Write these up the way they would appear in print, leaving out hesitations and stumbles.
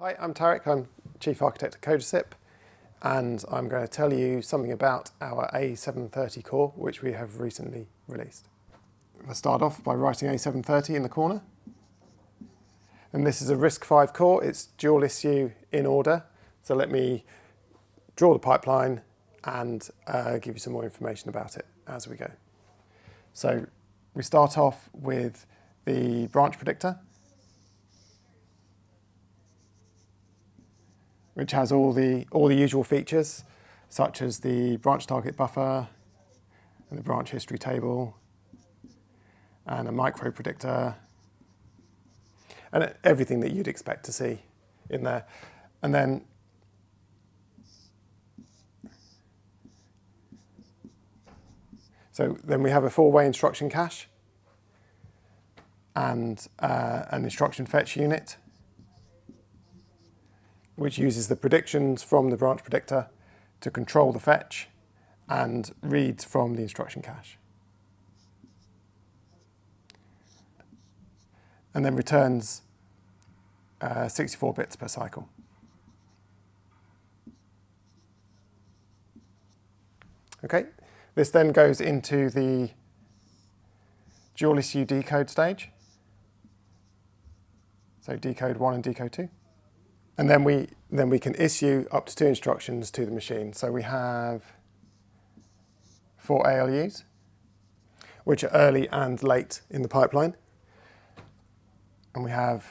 Hi, I'm Tariq, I'm Chief Architect at Codasip, and I'm going to tell you something about our A730 core, which we have recently released. I'll start off by writing A730 in the corner. And this is a RISC-V core, it's dual issue in order. So let me draw the pipeline and give you some more information about it as we go. So we start off with the branch predictor, which has all the usual features, such as the branch target buffer and the branch history table and a micro predictor and everything that you'd expect to see in there. And then we have a four-way instruction cache and an instruction fetch unit, which uses the predictions from the branch predictor to control the fetch and reads from the instruction cache. And then returns 64 bits per cycle. Okay, this then goes into the dual issue decode stage. So decode 1 and decode 2. And then we can issue up to 2 instructions to the machine. So we have 4 ALUs, which are early and late in the pipeline. And we have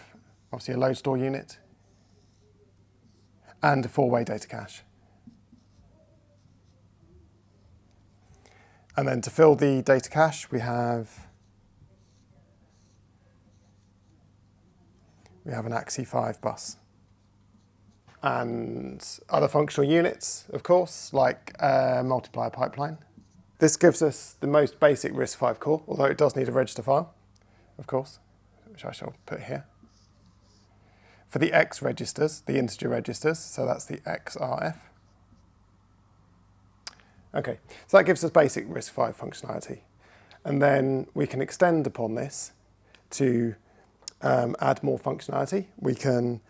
obviously a load store unit and a 4-way data cache. And then to fill the data cache, we have an AXE5 bus. And other functional units, of course, like a multiplier pipeline. This gives us the most basic RISC-V core, although it does need a register file, of course, which I shall put here. For the X registers, the integer registers, so that's the XRF. Okay, so that gives us basic RISC-V functionality. And then we can extend upon this to add more functionality. We can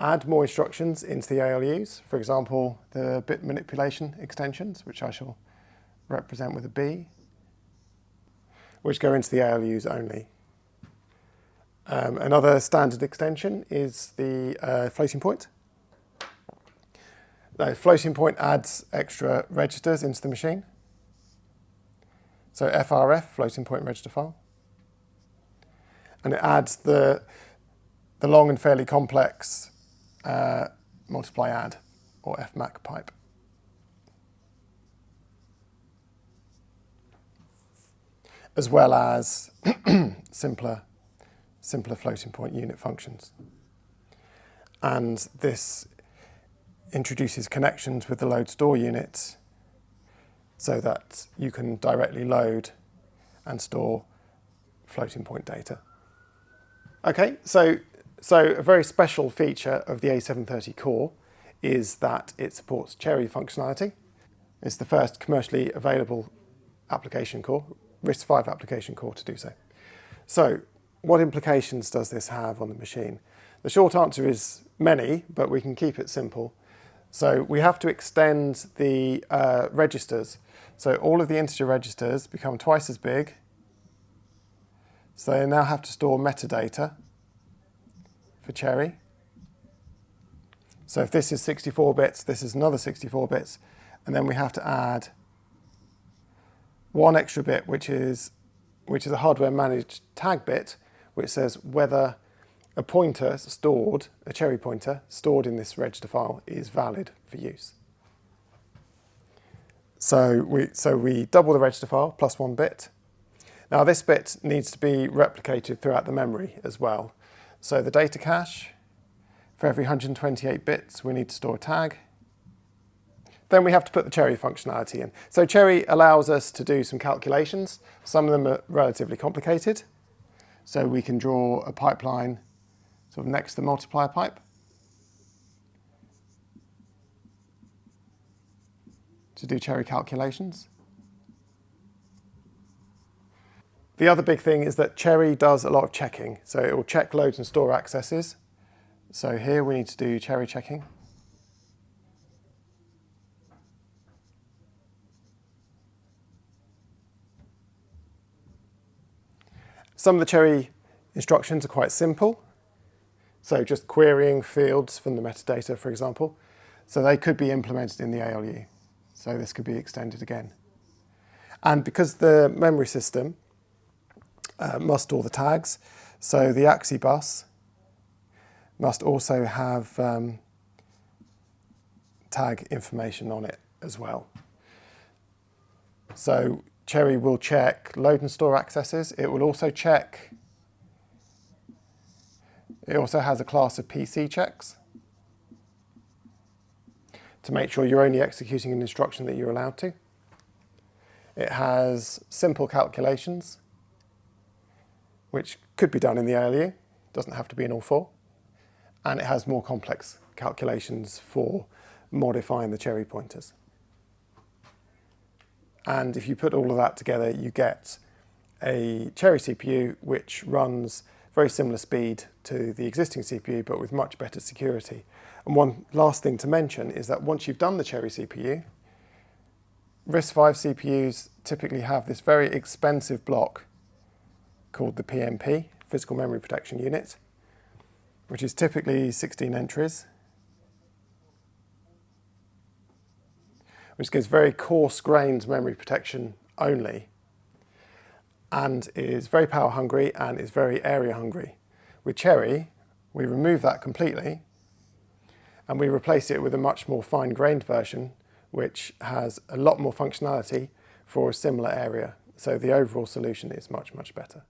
add more instructions into the ALUs, for example, the bit manipulation extensions, which I shall represent with a B, which go into the ALUs only. Another standard extension is the floating point. The floating point adds extra registers into the machine. So FRF, floating point register file. And it adds the long and fairly complex multiply add, or FMAC pipe. As well as simpler floating point unit functions. And this introduces connections with the load store unit so that you can directly load and store floating point data. Okay, so a very special feature of the A730 core is that it supports CHERI functionality. It's the first commercially available application core, RISC-V application core to do so. So what implications does this have on the machine? The short answer is many, but we can keep it simple. So we have to extend the registers. So all of the integer registers become twice as big. So they now have to store metadata for CHERI. So if this is 64 bits, this is another 64 bits. And then we have to add one extra bit, which is a hardware managed tag bit, which says whether a pointer stored, a CHERI pointer stored in this register file is valid for use. So we double the register file plus 1 bit. Now this bit needs to be replicated throughout the memory as well. So the data cache, for every 128 bits, we need to store a tag. Then we have to put the CHERI functionality in. So CHERI allows us to do some calculations. Some of them are relatively complicated. So we can draw a pipeline sort of next to the multiplier pipe to do CHERI calculations. The other big thing is that CHERI does a lot of checking. So it will check loads and store accesses So here we need to do cherry checking. Some of the cherry instructions are quite simple. So just querying fields from the metadata, for example. So they could be implemented in the ALU. So this could be extended again. And because the memory system must store the tags, so the AXI bus must also have tag information on it as well. So Cherry will check load and store accesses. It will also check, it also has a class of PC checks to make sure you're only executing an instruction that you're allowed to. It has simple calculations, which could be done in the ALU, doesn't have to be in all four. And it has more complex calculations for modifying the cherry pointers. And if you put all of that together, you get a cherry CPU which runs very similar speed to the existing CPU, but with much better security. And one last thing to mention is that once you've done the cherry CPU, RISC-V CPUs typically have this very expensive block called the PMP, Physical Memory Protection Unit, which is typically 16 entries, which gives very coarse-grained memory protection only, and is very power hungry and is very area hungry. With Cherry, we remove that completely and we replace it with a much more fine-grained version which has a lot more functionality for a similar area. So the overall solution is much, much better.